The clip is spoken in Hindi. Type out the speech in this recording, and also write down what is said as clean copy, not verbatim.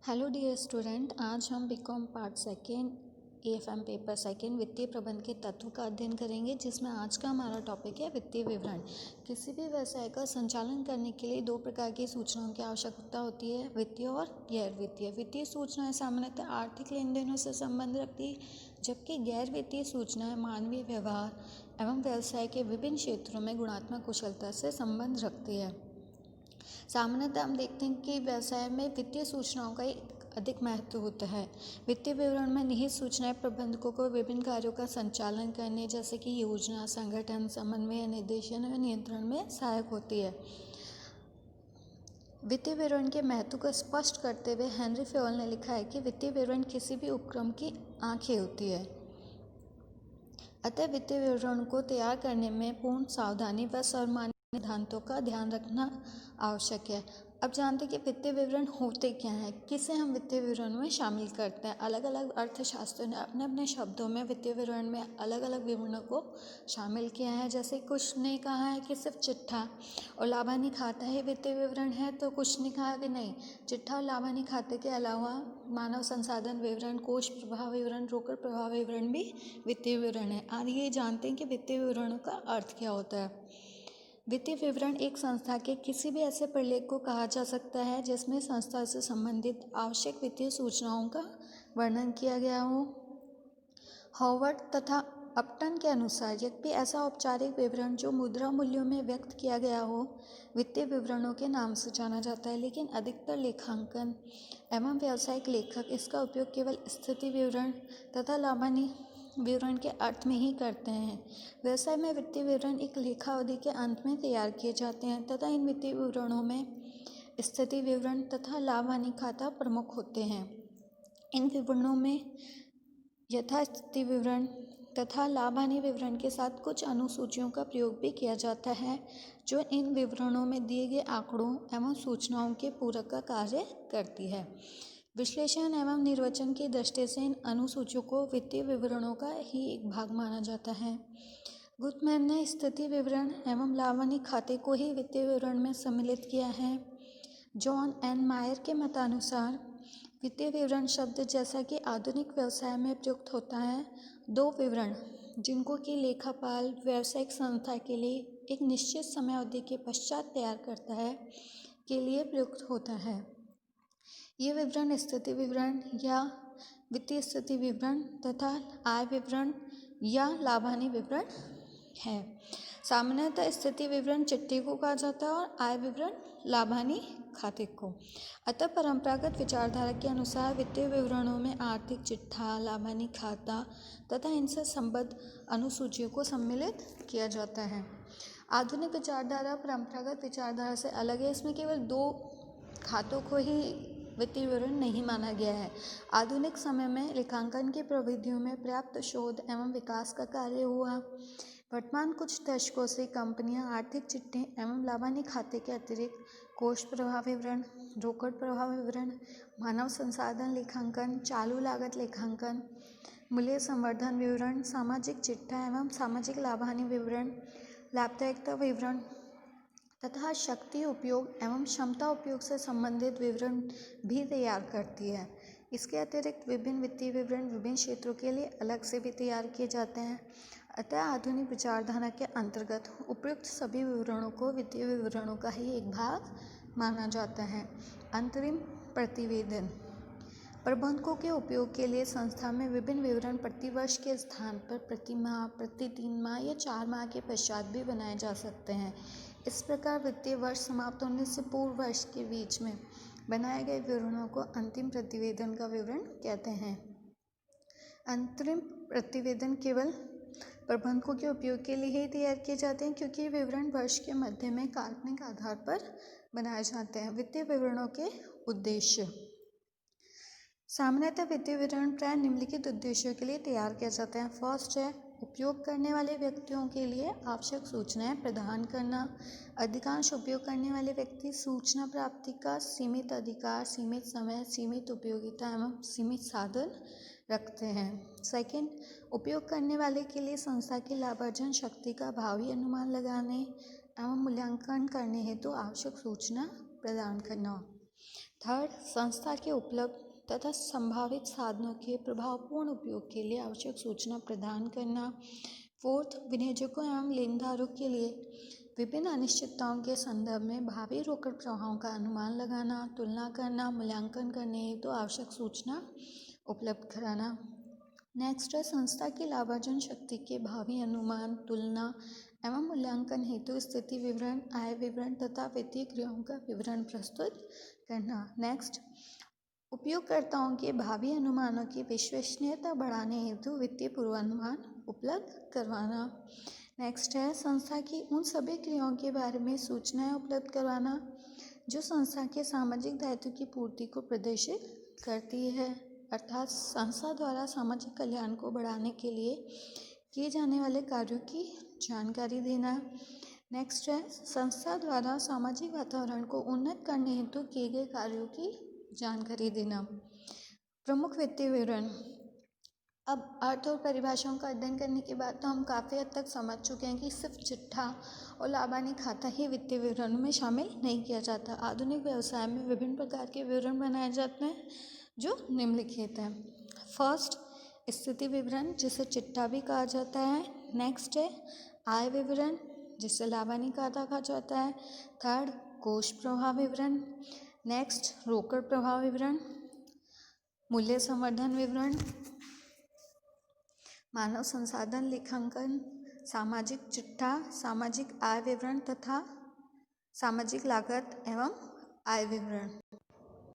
हेलो डियर स्टूडेंट, आज हम BCom part second AFM paper second वित्तीय प्रबंध के तत्व का अध्ययन करेंगे, जिसमें आज का हमारा टॉपिक है वित्तीय विवरण। किसी भी व्यवसाय का संचालन करने के लिए दो प्रकार की सूचनाओं की आवश्यकता होती है, वित्तीय और गैर वित्तीय। वित्तीय सूचनाएं सामान्यतः आर्थिक लेन देनों से संबंध रखती है, जबकि गैर वित्तीय सूचनाएं मानवीय व्यवहार एवं व्यवसाय के विभिन्न क्षेत्रों में गुणात्मक कुशलता से संबंध रखती है। सामान्यतः हम देखते हैं कि व्यवसाय में वित्तीय सूचनाओं का एक अधिक महत्व होता है। वित्तीय विवरण में निहित सूचनाएं प्रबंधकों को विभिन्न कार्यों का संचालन करने, जैसे कि योजना, संगठन, समन्वय, निर्देशन और नियंत्रण में सहायक होती है। वित्तीय विवरण के महत्व को स्पष्ट करते हुए हेनरी फेयल ने लिखा है कि वित्तीय विवरण किसी भी उपक्रम की आंखें होती है। अतः वित्तीय विवरण को तैयार करने में पूर्ण सावधानी व सर्वमान्य सिद्धांतों का ध्यान रखना आवश्यक है। अब जानते हैं कि वित्तीय विवरण होते क्या हैं, किसे हम वित्तीय विवरण में शामिल करते हैं। अलग अलग अर्थशास्त्रियों ने अपने अपने शब्दों में वित्तीय विवरण में अलग अलग विवरणों को शामिल किया है। जैसे कुछ ने कहा है कि सिर्फ चिट्ठा और लाभानी खाता ही वित्तीय विवरण है, तो कुछ ने कहा कि नहीं, चिट्ठा और लाभानी खाते के अलावा मानव संसाधन विवरण, कोष प्रवाह विवरण, रोकड़ प्रवाह विवरण भी वित्तीय विवरण है। आइए जानते हैं कि वित्तीय विवरणों का अर्थ क्या होता है। वित्तीय विवरण एक संस्था के किसी भी ऐसे प्रलेख को कहा जा सकता है जिसमें संस्था से संबंधित आवश्यक वित्तीय सूचनाओं का वर्णन किया गया हो। हॉवर्ड तथा अपटन के अनुसार यह भी ऐसा औपचारिक विवरण जो मुद्रा मूल्यों में व्यक्त किया गया हो वित्तीय विवरणों के नाम से जाना जाता है, लेकिन अधिकतर लेखांकन एवं व्यावसायिक लेखक इसका उपयोग केवल स्थिति विवरण तथा लाभानी विवरण के अर्थ में ही करते हैं। व्यवसाय में वित्तीय विवरण एक लेखा अवधि के अंत में तैयार किए जाते हैं तथा इन वित्तीय विवरणों में स्थिति विवरण तथा लाभ हानि खाता प्रमुख होते हैं। इन विवरणों में यथास्थिति विवरण तथा लाभ हानि विवरण के साथ कुछ अनुसूचियों का प्रयोग भी किया जाता है, जो इन विवरणों में दिए गए आंकड़ों एवं सूचनाओं के पूरक का कार्य करती है। विश्लेषण एवं निर्वचन की दृष्टि से इन अनुसूचियों को वित्तीय विवरणों का ही एक भाग माना जाता है। गुटमैन ने स्थिति विवरण एवं लाभ हानि खाते को ही वित्तीय विवरण में सम्मिलित किया है। जॉन एन मायर के मतानुसार वित्तीय विवरण शब्द जैसा कि आधुनिक व्यवसाय में प्रयुक्त होता है, दो विवरण जिनको कि लेखापाल व्यावसायिक संस्था के लिए एक निश्चित समय अवधि के पश्चात तैयार करता है के लिए प्रयुक्त होता है। ये विवरण स्थिति विवरण या वित्तीय स्थिति विवरण तथा आय विवरण या लाभ हानि विवरण है। सामान्यतः स्थिति विवरण चिट्ठी को कहा जाता है और आय विवरण लाभ हानि खाते को। अतः परंपरागत विचारधारा के अनुसार वित्तीय विवरणों में आर्थिक चिट्ठा, लाभ हानि खाता तथा इनसे संबद्ध अनुसूचियों को सम्मिलित किया जाता है। आधुनिक विचारधारा परंपरागत विचारधारा से अलग है। इसमें केवल दो खातों को ही वित्तीय विवरण नहीं माना गया है। आधुनिक समय में लेखांकन की प्रविधियों में पर्याप्त शोध एवं विकास का कार्य हुआ। वर्तमान कुछ दशकों से कंपनियां आर्थिक चिट्ठे एवं लाभ हानि खाते के अतिरिक्त कोष प्रवाह विवरण, रोकड़ प्रवाह विवरण, मानव संसाधन लेखांकन, चालू लागत लेखांकन, मूल्य संवर्धन विवरण, सामाजिक चिट्ठा एवं सामाजिक लाभ हानि विवरण, लाभदायकता विवरण तथा शक्ति उपयोग एवं क्षमता उपयोग से संबंधित विवरण भी तैयार करती है। इसके अतिरिक्त विभिन्न वित्तीय विवरण विभिन्न क्षेत्रों के लिए अलग से भी तैयार किए जाते हैं। अतः आधुनिक विचारधारा के अंतर्गत उपयुक्त सभी विवरणों को वित्तीय विवरणों का ही एक भाग माना जाता है। अंतरिम प्रतिवेदन प्रबंधकों के उपयोग के लिए संस्था में विभिन्न विवरण प्रतिवर्ष के स्थान पर प्रति माह, प्रति 3 माह या 4 माह के पश्चात भी बनाए जा सकते हैं। इस प्रकार वित्तीय वर्ष समाप्त होने से पूर्व वर्ष के बीच में बनाए गए विवरणों को अंतिम प्रतिवेदन का विवरण कहते हैं। अंतरिम प्रतिवेदन केवल प्रबंधकों के उपयोग के लिए ही तैयार किए जाते हैं, क्योंकि ये विवरण वर्ष के मध्य में काल्पनिक आधार पर बनाए जाते हैं। वित्तीय विवरणों के उद्देश्य सामान्यतः वित्तीय विवरण प्राय निम्नलिखित उद्देश्यों के लिए तैयार किया जाता है। फर्स्ट है उपयोग करने वाले व्यक्तियों के लिए आवश्यक सूचनाएं प्रदान करना। अधिकांश उपयोग करने वाले व्यक्ति सूचना प्राप्ति का सीमित अधिकार, सीमित समय, सीमित उपयोगिता एवं सीमित साधन रखते हैं। सेकंड, उपयोग करने वाले के लिए संस्था की लाभार्जन शक्ति का भावी अनुमान लगाने एवं मूल्यांकन करने हेतु आवश्यक सूचना प्रदान करना। थर्ड, संस्था के उपलब्ध तथा संभावित साधनों के प्रभावपूर्ण उपयोग के लिए आवश्यक सूचना प्रदान करना। फोर्थ, विनियोजकों एवं लेनदारों के लिए विभिन्न अनिश्चितताओं के संदर्भ में भावी रोकड़ प्रवाहों का अनुमान लगाना, तुलना करना, मूल्यांकन करने हेतु आवश्यक सूचना उपलब्ध कराना। नेक्स्ट है, संस्था की लाभार्जन शक्ति के भावी अनुमान, तुलना एवं मूल्यांकन हेतु स्थिति विवरण, आय विवरण तथा वित्तीय क्रियाओं का विवरण प्रस्तुत करना। नेक्स्ट, उपयोगकर्ताओं के भावी अनुमानों की विश्वसनीयता बढ़ाने हेतु वित्तीय पूर्वानुमान उपलब्ध करवाना। नेक्स्ट है, संस्था की उन सभी क्रियाओं के बारे में सूचनाएं उपलब्ध करवाना जो संस्था के सामाजिक दायित्व की पूर्ति को प्रदर्शित करती है, अर्थात संस्था द्वारा सामाजिक कल्याण को बढ़ाने के लिए किए जाने वाले कार्यों की जानकारी देना। नेक्स्ट है, संस्था द्वारा सामाजिक वातावरण को उन्नत करने हेतु किए गए कार्यों की जानकारी देना। प्रमुख वित्तीय विवरण। अब अर्थ और परिभाषाओं का अध्ययन करने के बाद तो हम काफ़ी हद तक समझ चुके हैं कि सिर्फ चिट्ठा और लाभानी खाता ही वित्तीय विवरणों में शामिल नहीं किया जाता। आधुनिक व्यवसाय में विभिन्न प्रकार के विवरण बनाए जाते हैं जो निम्नलिखित हैं। फर्स्ट, स्थिति विवरण जिसे चिट्ठा भी कहा जाता है। नेक्स्ट है आय विवरण जिसे लाभानी खाता कहा जाता है। थर्ड, कोष प्रवाह विवरण। नेक्स्ट, रोकड़ प्रवाह विवरण, मूल्य संवर्धन विवरण, मानव संसाधन लेखांकन, सामाजिक चिट्ठा, सामाजिक आय विवरण तथा सामाजिक लागत एवं आय विवरण।